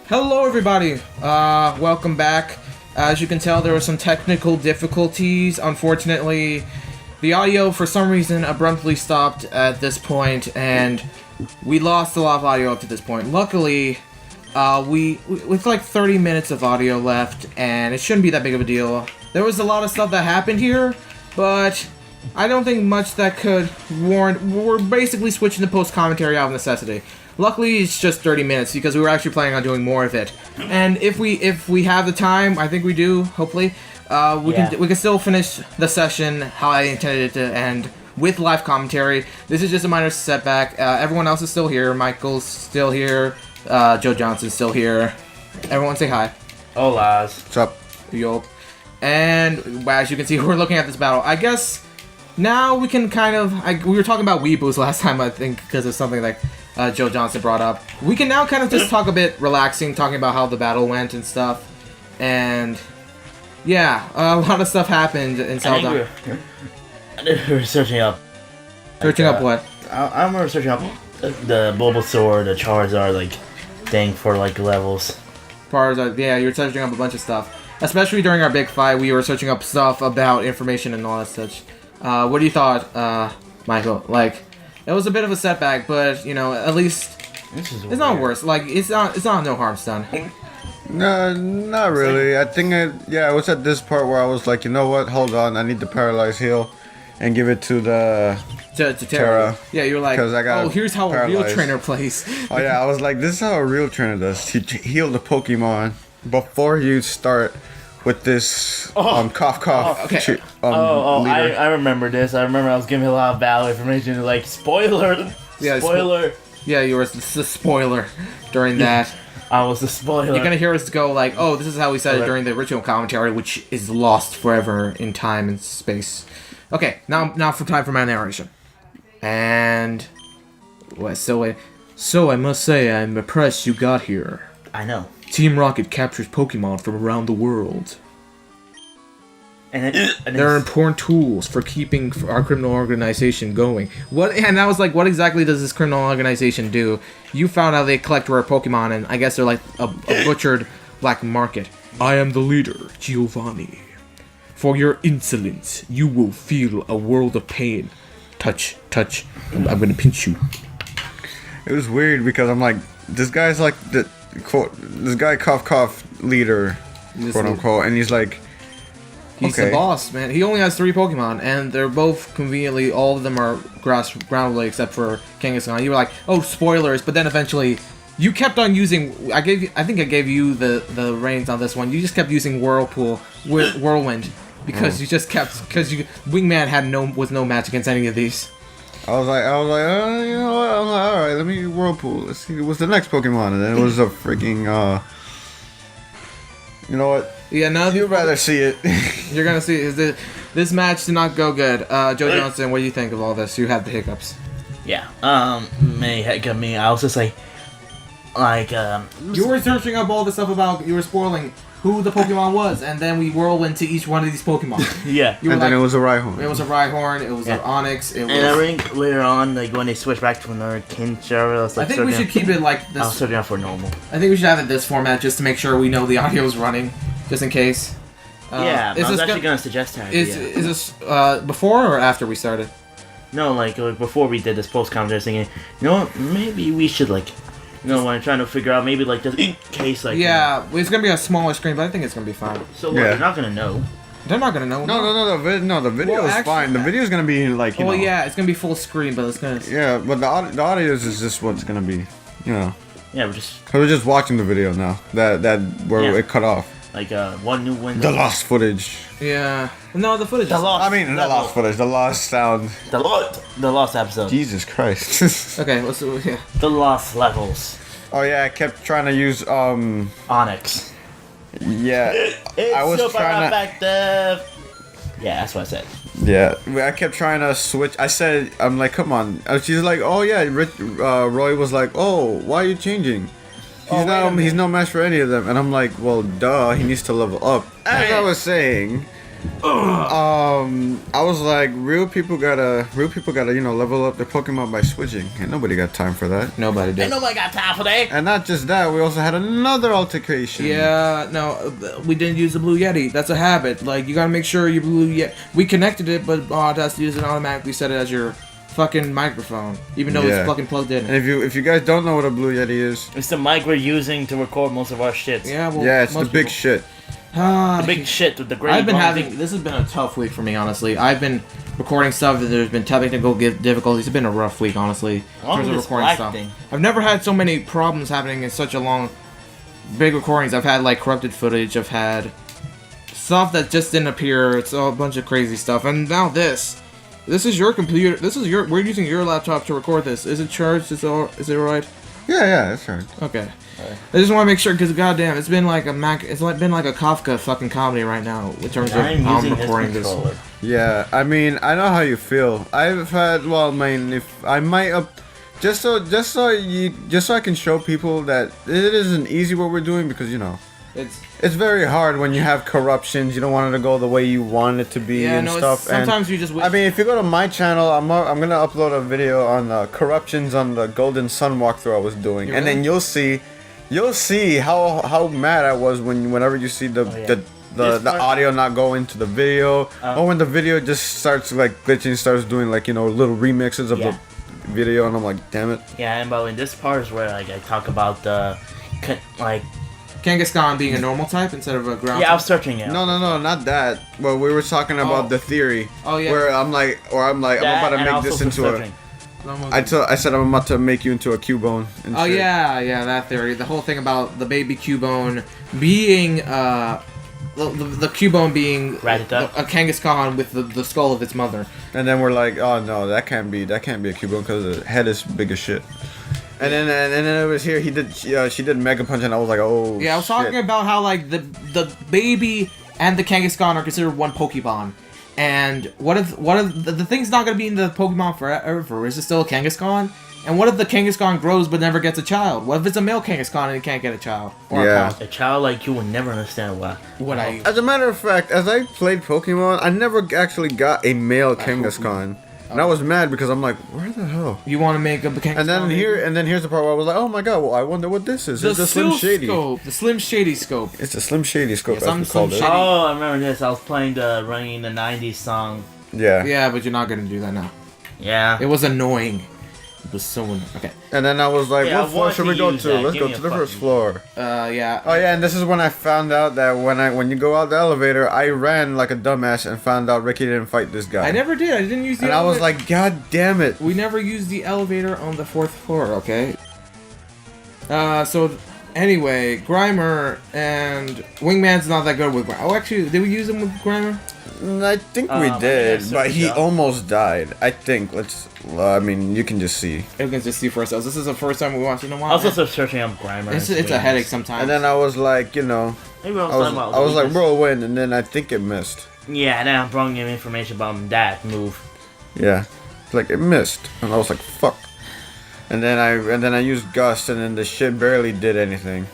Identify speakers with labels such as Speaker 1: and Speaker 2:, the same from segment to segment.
Speaker 1: Hello everybody, welcome back. As you can tell, there were some technical difficulties. Unfortunately, the audio for some reason abruptly stopped at this point, and we lost a lot of audio up to this point. Luckily, with like 30 minutes of audio left, and it shouldn't be that big of a deal. There was a lot of stuff that happened here, but I don't think much that could warrant. We're basically switching the post-commentary out of necessity. Luckily, it's just 30 minutes because we were actually planning on doing more of it. And if we have the time, I think we do. Hopefully, we can still finish the session how I intended it to end with live commentary. This is just a minor setback. Everyone else is still here. Michael's still here. Joe Johnson's still here. Everyone say hi.
Speaker 2: Hola.
Speaker 1: What's up? Yo. And as you can see, we're looking at this battle. I guess now we can kind of. We were talking about weeaboos last time, I think, because of something like Joe Johnson brought up. We can now kind of just talk a bit relaxing, talking about how the battle went and stuff. And yeah, a lot of stuff happened in Zelda.
Speaker 2: We were searching up.
Speaker 1: Searching up what?
Speaker 2: I remember searching up the Bulbasaur, the Charizard, like, thing for, like, levels.
Speaker 1: Charizard, yeah, you were searching up a bunch of stuff. Especially during our big fight, we were searching up stuff about information and all that such. What do you thought, Michael? Like, it was a bit of a setback, but, you know, at least it's not worse. Like, it's not no harm's done.
Speaker 3: No, not really. I think I was at this part where I was like, you know what? Hold on, I need the paralyzed heal, and give it to the
Speaker 1: to Terra. Yeah, you were like, here's how a real trainer plays.
Speaker 3: Oh yeah, I was like, this is how a real trainer does. He heal the Pokemon before you start with this cough.
Speaker 1: Okay.
Speaker 2: I remember this. I remember I was giving a lot of battle information, like spoiler.
Speaker 1: Yeah,
Speaker 2: spoiler.
Speaker 1: Yeah, you were the spoiler during that.
Speaker 2: I was the spoiler.
Speaker 1: You're gonna hear us go like, oh, this is how we said it during the original commentary, which is lost forever in time and space. Okay, now for time for my narration. And so I must say I'm impressed you got here.
Speaker 2: I know.
Speaker 1: Team Rocket captures Pokemon from around the world.
Speaker 2: And
Speaker 1: they're important tools for keeping our criminal organization going. And I was like, what exactly does this criminal organization do? You found out they collect rare Pokemon, and I guess they're like a butchered black market. I am the leader, Giovanni. For your insolence, you will feel a world of pain. Touch. I'm gonna pinch you.
Speaker 3: It was weird because I'm like, this guy's like this guy cough leader, quote unquote, and he's like,
Speaker 1: he's the boss, man. He only has 3 Pokemon, and they're both conveniently, all of them are ground except for Kangaskhan. You were like, oh, spoilers, but then eventually you kept on using. I think I gave you the reins on this one. You just kept using Whirlwind because Wingman was no match against any of these.
Speaker 3: I was like, you know what? I'm like, all right, let me Whirlpool. Let's see what's the next Pokemon, and then it was a freaking you know what?
Speaker 1: Yeah, no,
Speaker 3: you'd rather see it.
Speaker 1: You're gonna see it. This match did not go good. Joe Johnson, what do you think of all this? You had the hiccups.
Speaker 2: Yeah. Me. I was just like,
Speaker 1: you were searching up all the stuff about. You were spoiling who the Pokemon was, and then we whirlwind to each one of these Pokemon.
Speaker 2: Yeah.
Speaker 3: And then it was a Rhyhorn.
Speaker 1: It was a Rhyhorn. It was an Onix.
Speaker 2: And I think later on, like when they switched back to another Kinshara, I was like,
Speaker 1: I think we should keep it like this.
Speaker 2: I was searching out for normal.
Speaker 1: I think we should have it this format just to make sure we know the audio is running, just in case.
Speaker 2: I was actually gonna suggest that.
Speaker 1: Is this before or after we started?
Speaker 2: No, like before we did this post commentary, thinking, you know what, maybe we should like. You know, when I'm trying to figure out, maybe like just in case, like.
Speaker 1: Yeah, it's gonna be a smaller screen, but I think it's gonna be fine.
Speaker 2: So they're not gonna know.
Speaker 1: They're not gonna know.
Speaker 3: No, the video is fine. The video is gonna be like. You know,
Speaker 1: yeah, it's gonna be full screen, but it's gonna.
Speaker 3: Yeah, but the audio is just what's gonna be, you know.
Speaker 2: Yeah,
Speaker 3: we're just watching the video now. That where it cut off.
Speaker 2: Like one new window.
Speaker 3: The lost footage.
Speaker 1: Yeah. No, the footage.
Speaker 3: The lost footage. The lost sound.
Speaker 2: The lost episode.
Speaker 3: Jesus Christ.
Speaker 1: Okay, let's do it. Yeah.
Speaker 2: The lost levels.
Speaker 3: Oh yeah, I kept trying to use
Speaker 2: Onyx.
Speaker 3: Yeah.
Speaker 2: I was trying to. Yeah, that's what I said.
Speaker 3: Yeah, I kept trying to switch. I'm like, come on. She's like, oh yeah. Roy was like, oh, why are you changing? He's no match for any of them. And I'm like, well, duh. He needs to level up. As I was saying, I was like, real people gotta, level up their Pokemon by switching, and nobody got time for that.
Speaker 1: Nobody did.
Speaker 2: Ain't nobody got time for that.
Speaker 3: And not just that, we also had another altercation.
Speaker 1: Yeah, no, we didn't use the Blue Yeti. That's a habit. Like, you gotta make sure your Blue Yeti... We connected it, but it has to use it automatically set it as your fucking microphone. Even though it's fucking plugged in.
Speaker 3: And if you guys don't know what a Blue Yeti is...
Speaker 2: It's the mic we're using to record most of our shits.
Speaker 1: Yeah, well,
Speaker 3: yeah, it's the big shit.
Speaker 2: The big shit with the great...
Speaker 1: I've been having... This has been a tough week for me, honestly. I've been recording stuff, and there's been technical difficulties. It's been a rough week, honestly. In terms of recording stuff. I've never had so many problems happening in such a long... Big recordings. I've had, like, corrupted footage. I've had... Stuff that just didn't appear. It's all a bunch of crazy stuff. And now this. This is your computer. This is your... We're using your laptop to record this. Is it charged? Is it right?
Speaker 3: Yeah, that's right.
Speaker 1: Okay. I just want to make sure, because goddamn, it's been like a been like a Kafka fucking comedy right now in terms of how I'm recording this.
Speaker 3: Yeah, I mean, I know how you feel. I've had, well, if I might just so I can show people that it isn't easy what we're doing, because it's very hard when you have corruptions. You don't want it to go the way you want it to be stuff.
Speaker 1: Sometimes you just wish...
Speaker 3: I mean, if you go to my channel, I'm gonna upload a video on the corruptions on the Golden Sun walkthrough I was doing, and then you'll see how mad I was whenever you see the audio not go into the video, or when the video just starts like glitching, starts doing like little remixes of the video, and I'm like, damn it.
Speaker 2: Yeah, and but in this part is where like I talk about the
Speaker 1: Kangaskhan being a normal type instead of a ground type?
Speaker 2: Yeah, I was searching it.
Speaker 3: No, not that. Well, we were talking about the theory.
Speaker 1: Oh, yeah.
Speaker 3: Where I'm about to make this into a... I said I'm about to make you into a Cubone.
Speaker 1: Oh, shit. Yeah, that theory. The whole thing about the baby Cubone being, the Cubone being a Kangaskhan with the skull of its mother.
Speaker 3: And then we're like, oh no, that can't be a Cubone because the head is big as shit. And then it was here. She did Mega Punch, and I was like, oh. Yeah,
Speaker 1: I was talking about how like the baby and the Kangaskhan are considered one Pokemon, and what if the thing's not gonna be in the Pokemon forever? Is it still a Kangaskhan? And what if the Kangaskhan grows but never gets a child? What if it's a male Kangaskhan and it can't get a child? Or
Speaker 2: a child like you would never understand why.
Speaker 3: As a matter of fact, as I played Pokemon, I never actually got a male Kangaskhan. And I was mad because I'm like, where the hell?
Speaker 1: You want to make a Kangaskhan?
Speaker 3: And then here's the part where I was like, oh my god, well I wonder what this is. It's the Slim Shady
Speaker 1: scope. The Slim Shady scope.
Speaker 3: It's the Slim Shady scope.
Speaker 1: Yes,
Speaker 3: as we called it.
Speaker 2: Oh, I remember this. I was playing running the '90s song.
Speaker 3: Yeah.
Speaker 1: Yeah, but you're not gonna do that now.
Speaker 2: Yeah.
Speaker 1: It was annoying. It was so annoying. Okay.
Speaker 3: And then I was like, what floor should we go to? Let's go to the first floor.
Speaker 1: Yeah.
Speaker 3: Oh yeah, and this is when I found out that when you go out the elevator, I ran like a dumbass and found out Ricky didn't fight this guy.
Speaker 1: I never did. I didn't use the
Speaker 3: elevator. And I was like, god damn it.
Speaker 1: We never used the elevator on the 4th floor, okay? So anyway, Grimer and Wingman's not that good with Grimer. Oh, actually, did we use him with Grimer?
Speaker 3: I think we did, but he almost died. I think. I mean, you can just see.
Speaker 1: We can just see for ourselves. This is the first time we watched it in a while.
Speaker 2: I was also searching up Grimer.
Speaker 1: It's a headache sometimes.
Speaker 3: And then I was like,
Speaker 2: Maybe I
Speaker 3: was like, bro, win, and then I think it missed.
Speaker 2: Yeah, and then I'm bringing him information about that move.
Speaker 3: Yeah, like it missed, and I was like, fuck. And then I used Gust, and then the shit barely did anything.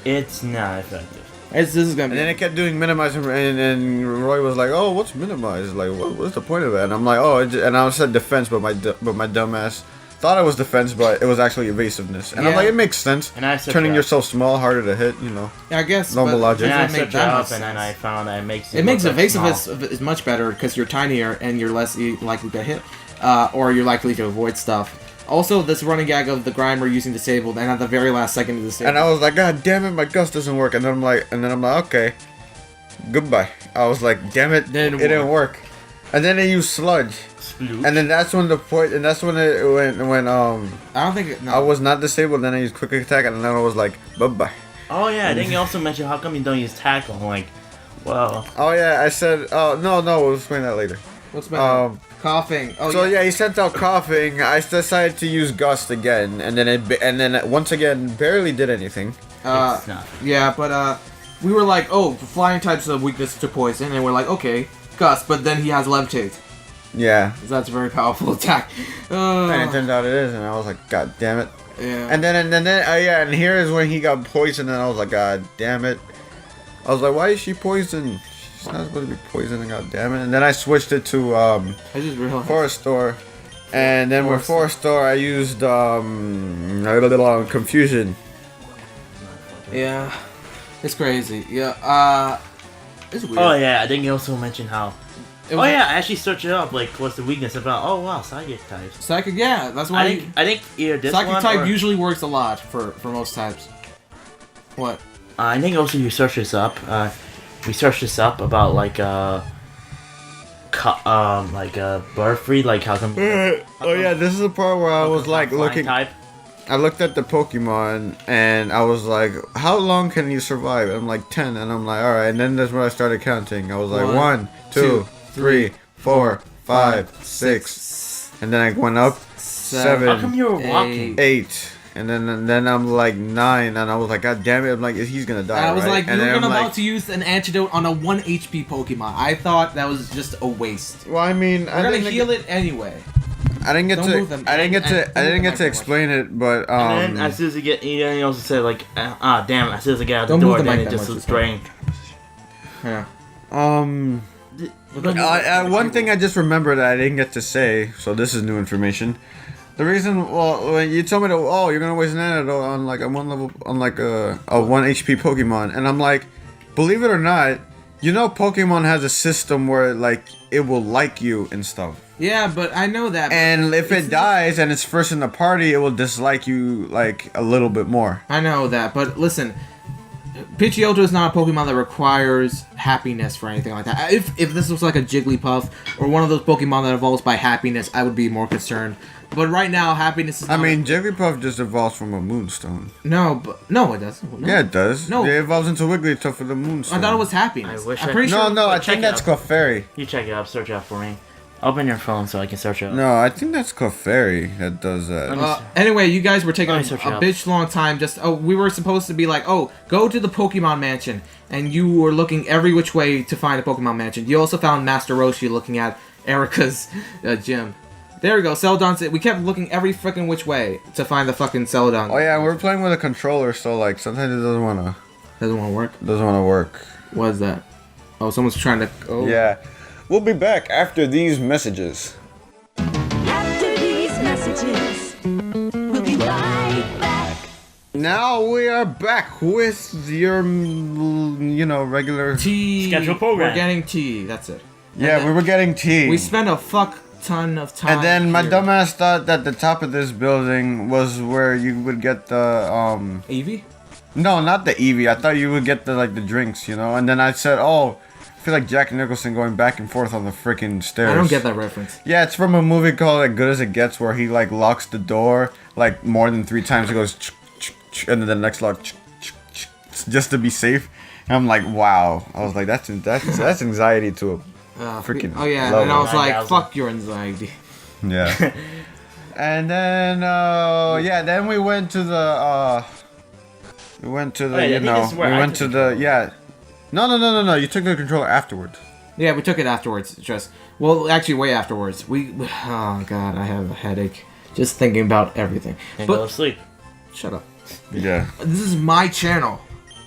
Speaker 2: It's not effective.
Speaker 1: This is gonna be...
Speaker 3: And then it kept doing minimize, and Roy was like, "Oh, what's minimize? Like, what's the point of that?" And I'm like, "Oh," and I said defense, but my dumbass thought it was defense, but it was actually evasiveness. And I'm like, it makes sense.
Speaker 2: And I
Speaker 3: turning yourself small, harder to hit,
Speaker 1: Yeah, I guess.
Speaker 3: Normal logic.
Speaker 2: And I searched it up, and then I found that it
Speaker 1: makes evasiveness is much better because you're tinier and you're less likely to hit, or you're likely to avoid stuff. Also, this running gag of the Grimer using disabled, and at the very last second of disabled.
Speaker 3: And I was like, God damn it, my Gust doesn't work. And then I'm like, okay, goodbye. I was like, damn it, it didn't work. And then they used Sludge.
Speaker 2: Splooge.
Speaker 3: And then that's when it went
Speaker 1: I don't think
Speaker 3: I was not disabled. Then I used Quick Attack, and then I was like, bye bye.
Speaker 2: Oh yeah, I think you also mentioned how come you don't use Tackle. I'm like, well.
Speaker 3: Oh yeah, I said, no, we'll explain that later.
Speaker 1: What's my coughing? Oh,
Speaker 3: so yeah, he sent out coughing. I decided to use Gust again, and then once again barely did anything.
Speaker 1: Yeah, but we were like, oh, flying types of weakness to poison, and we're like, okay, Gust, but then he has Levitate.
Speaker 3: Yeah.
Speaker 1: That's a very powerful attack.
Speaker 3: And it turned out it is, and I was like, God damn it.
Speaker 1: Yeah.
Speaker 3: And then here is when he got poisoned, and I was like, God damn it. I was like, why is she poisoned? It's not supposed to be poison, god damn it. And then I switched it to
Speaker 1: I just realized.
Speaker 3: Forest Store. And then with Forest Store I used a little confusion.
Speaker 1: Yeah. It's crazy. Yeah, it's weird.
Speaker 2: Oh yeah, I think you also mentioned how.
Speaker 1: It
Speaker 2: Oh
Speaker 1: was-
Speaker 2: yeah, I actually searched it up. Like, what's the weakness about? Oh wow, psychic types.
Speaker 1: Psychic, yeah, that's why
Speaker 2: I think either this
Speaker 1: psychic
Speaker 2: one
Speaker 1: type
Speaker 2: or,
Speaker 1: usually works a lot for most types. What?
Speaker 2: I think also you searched this up. We searched this up about like Butterfree, like how come?
Speaker 3: Oh yeah, this is the part where I was like
Speaker 2: flying
Speaker 3: looking.
Speaker 2: Type.
Speaker 3: I looked at the Pokemon and I was like, how long can you survive? I'm like 10, and I'm like, alright. And then that's when I started counting. I was like, 1, 2, 3, 4, 5, 6. And then I went up,
Speaker 2: How come
Speaker 3: 7,
Speaker 2: you were walking?
Speaker 3: 8. And then I'm like 9, and I was like, god damn it! I'm like, he's gonna die.
Speaker 1: And I was
Speaker 3: right?
Speaker 1: like,
Speaker 3: and
Speaker 1: you're
Speaker 3: then I'm
Speaker 1: about
Speaker 3: like,
Speaker 1: to use an antidote on a 1 HP Pokemon. I thought that was just a waste.
Speaker 3: well, I mean,
Speaker 1: We're gonna heal it anyway.
Speaker 3: I didn't get
Speaker 1: Don't
Speaker 3: to.
Speaker 1: move them.
Speaker 3: I didn't get to. I didn't get to
Speaker 1: Don't
Speaker 3: explain it, but
Speaker 2: And then as soon as you get, he also said like, damn! As soon as I get out the
Speaker 1: Don't
Speaker 2: door,
Speaker 1: move the
Speaker 2: then
Speaker 1: mic
Speaker 2: it
Speaker 1: that
Speaker 2: just
Speaker 1: much,
Speaker 2: was
Speaker 1: it's fine.
Speaker 2: drained.
Speaker 1: Yeah.
Speaker 3: one thing I just remembered that I didn't get to say, so this is new information. The reason, well, when you told me that, oh, you're gonna waste an antidote on like a 1 level, on like a 1 HP Pokemon, and I'm like, believe it or not, you know, Pokemon has a system where like it will like you and stuff.
Speaker 1: Yeah, but I know that. but
Speaker 3: And if
Speaker 1: it's
Speaker 3: it
Speaker 1: not-
Speaker 3: dies and it's first in the party, it will dislike you like a little bit more.
Speaker 1: I know that, but listen, Pidgeotto is not a Pokemon that requires happiness for anything like that. If this was like a Jigglypuff or one of those Pokemon that evolves by happiness, I would be more concerned. But right now, happiness is.
Speaker 3: I
Speaker 1: Not
Speaker 3: mean, Jigglypuff just evolves from a Moonstone.
Speaker 1: no, but no, it doesn't. No.
Speaker 3: Yeah, it does.
Speaker 1: No.
Speaker 3: It evolves into Wigglytuff with the Moonstone.
Speaker 1: I thought it was happiness.
Speaker 2: I wish
Speaker 1: I'm
Speaker 2: I-
Speaker 1: pretty
Speaker 3: No,
Speaker 1: sure.
Speaker 3: no, I
Speaker 2: Check
Speaker 3: think
Speaker 2: it
Speaker 3: that's
Speaker 2: out.
Speaker 3: Clefairy.
Speaker 2: You check it out, search it out for me. Open your phone so I can search it up.
Speaker 3: No, I think that's Clefairy that does that.
Speaker 1: Anyway, you guys were taking a
Speaker 2: Let me search it up.
Speaker 1: bitch long time. We were supposed to be like, go to the Pokemon Mansion, and you were looking every which way to find a Pokemon Mansion. You also found Master Roshi looking at Erica's gym. There we go, Celadon's it. We kept looking every freaking which way to find the fucking Celadon.
Speaker 3: Oh yeah, we're playing with a controller, so like sometimes it doesn't wanna work.
Speaker 1: What is that? Oh, someone's trying to. Oh.
Speaker 3: Yeah, we'll be back after these messages.
Speaker 4: After these messages, we'll be right back.
Speaker 3: Now we are back with your, regular.
Speaker 1: Tea.
Speaker 2: Schedule program.
Speaker 1: We're getting tea. That's it.
Speaker 3: Yeah, we were getting tea.
Speaker 1: We spent a fuck ton of time.
Speaker 3: And then my
Speaker 1: here.
Speaker 3: dumbass thought that the top of this building was where you would get the
Speaker 1: Eevee?
Speaker 3: No, not the Eevee. I thought you would get the drinks, And then I said, oh, I feel like Jack Nicholson going back and forth on the freaking stairs.
Speaker 1: I don't get that reference.
Speaker 3: Yeah, it's from a movie called Like Good as It Gets, where he locks the door more than 3 times. It goes, and then the next lock, just to be safe. And I'm like, wow. I was like, that's anxiety to a freaking.
Speaker 1: Oh yeah,
Speaker 3: level.
Speaker 1: and I was like,
Speaker 2: 9,000.
Speaker 1: fuck your anxiety.
Speaker 3: Yeah. And then then we went to the
Speaker 2: Wait, I think this is where
Speaker 3: we
Speaker 2: I
Speaker 3: went
Speaker 2: took
Speaker 3: to
Speaker 2: the
Speaker 3: the No, you took the controller afterwards.
Speaker 1: Yeah, we took it afterwards. Actually, way afterwards. Oh god, I have a headache just thinking about everything.
Speaker 2: And go to
Speaker 1: But
Speaker 2: sleep.
Speaker 1: shut up.
Speaker 3: Yeah.
Speaker 1: This is my channel,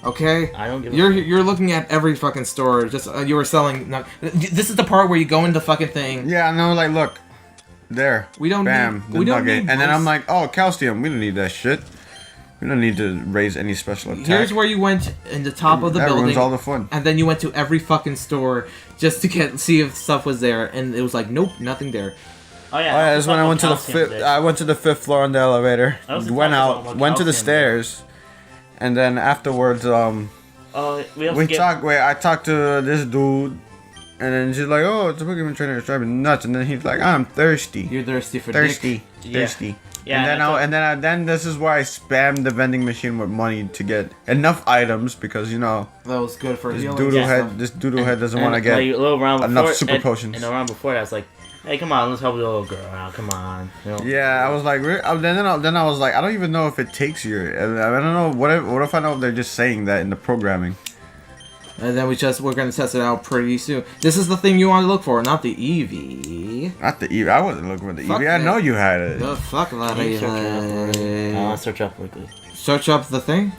Speaker 1: okay?
Speaker 2: I don't give a
Speaker 1: You're looking at every fucking store. Just you were selling. No, this is the part where you go into the fucking thing.
Speaker 3: Yeah, no, look. There.
Speaker 1: We don't
Speaker 3: Bam,
Speaker 1: need-
Speaker 3: the
Speaker 1: we don't
Speaker 3: nugget.
Speaker 1: need
Speaker 3: And then I'm
Speaker 1: most-
Speaker 3: like, oh, calcium. We don't need that shit. We don't need to raise any special attack.
Speaker 1: Here's where you went in the top of the
Speaker 3: That ruins
Speaker 1: building,
Speaker 3: all the fun.
Speaker 1: and then you went to every fucking store just to see if stuff was there, and it was like, nope, nothing there.
Speaker 2: Oh
Speaker 3: Oh yeah, that's when I went to the fifth. I went to the 5th floor on the elevator.
Speaker 2: I was
Speaker 3: Went
Speaker 2: talking
Speaker 3: out,
Speaker 2: about
Speaker 3: went to the
Speaker 2: calcium.
Speaker 3: stairs, and then afterwards,
Speaker 2: we also
Speaker 3: we
Speaker 2: get,
Speaker 3: talked. Wait, I talked to this dude, and then she's like, "Oh, it's a Pokemon trainer. It's driving me nuts." And then he's like, "I'm thirsty,
Speaker 1: You're thirsty for
Speaker 3: thirsty,
Speaker 2: Yeah.
Speaker 3: thirsty."
Speaker 2: Yeah,
Speaker 3: and then this is why I spammed the vending machine with money to get enough items because
Speaker 1: dick. That was good for
Speaker 3: this
Speaker 1: healing.
Speaker 3: doodle
Speaker 2: Yeah.
Speaker 3: head, this doodle head doesn't want to get.
Speaker 2: like, a little round
Speaker 3: enough
Speaker 2: before,
Speaker 3: super potions.
Speaker 2: And a round before that, I was like, hey, come on, let's help the little girl out. Come on.
Speaker 3: Yeah, I was like, then I was like, I don't even know if it takes you. I don't know. What if I know if they're just saying that in the programming?
Speaker 1: And then we're gonna test it out pretty soon. This is the thing you want to look for, not the Eevee.
Speaker 3: Not the Eevee. I wasn't looking for the
Speaker 1: Fuck
Speaker 3: Eevee. I
Speaker 1: that.
Speaker 3: know you had it.
Speaker 1: The fuck that
Speaker 2: Can you search it up for me? I want to search up quickly.
Speaker 1: Search up the thing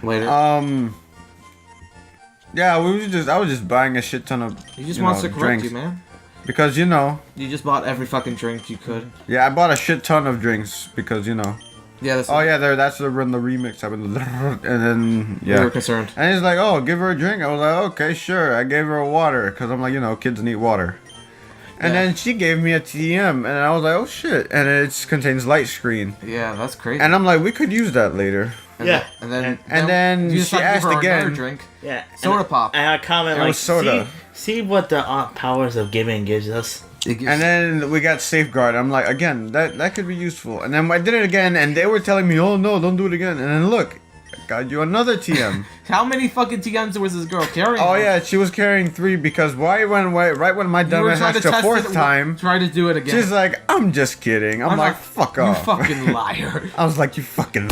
Speaker 1: later.
Speaker 3: Yeah, I was just buying a shit ton of.
Speaker 1: He just wants to correct
Speaker 3: drinks.
Speaker 1: you, man.
Speaker 3: Because
Speaker 1: You just bought every fucking drink you could.
Speaker 3: Yeah, I bought a shit ton of drinks because
Speaker 1: Yeah, that's.
Speaker 3: Oh yeah, that's the remix. And then
Speaker 1: We were concerned.
Speaker 3: And he's like, "Oh, give her a drink." I was like, "Okay, sure." I gave her a water because I'm like, kids need water. And
Speaker 1: Yeah.
Speaker 3: then she gave me a TM, and I was like, "Oh shit!" And it contains light screen.
Speaker 1: Yeah, that's crazy.
Speaker 3: And I'm like, "We could use that later."
Speaker 1: And
Speaker 2: Yeah.
Speaker 1: then,
Speaker 3: And then
Speaker 1: you
Speaker 3: she
Speaker 1: decided to give
Speaker 3: asked
Speaker 1: her another
Speaker 3: again.
Speaker 1: drink.
Speaker 2: Yeah.
Speaker 1: Soda
Speaker 2: and,
Speaker 1: pop.
Speaker 2: And I comment
Speaker 3: It
Speaker 2: like,
Speaker 3: was soda.
Speaker 2: see what the powers of giving gives us.
Speaker 3: And then we got safeguard. I'm like, again, that could be useful. And then I did it again, and they were telling me, "Oh no, don't do it again." And then look, I got you another TM.
Speaker 1: How many fucking TMs was this girl carrying?
Speaker 3: Oh yeah, she was carrying 3 because right when my
Speaker 1: You were
Speaker 3: dumbass
Speaker 1: trying to
Speaker 3: asked the
Speaker 1: test
Speaker 3: 4th
Speaker 1: it.
Speaker 3: time,
Speaker 1: Try to do it again.
Speaker 3: she's like, "I'm just kidding." I'm like,
Speaker 1: not-
Speaker 3: "Fuck
Speaker 1: You
Speaker 3: off."
Speaker 1: fucking liar.
Speaker 3: I was like, "You fucking."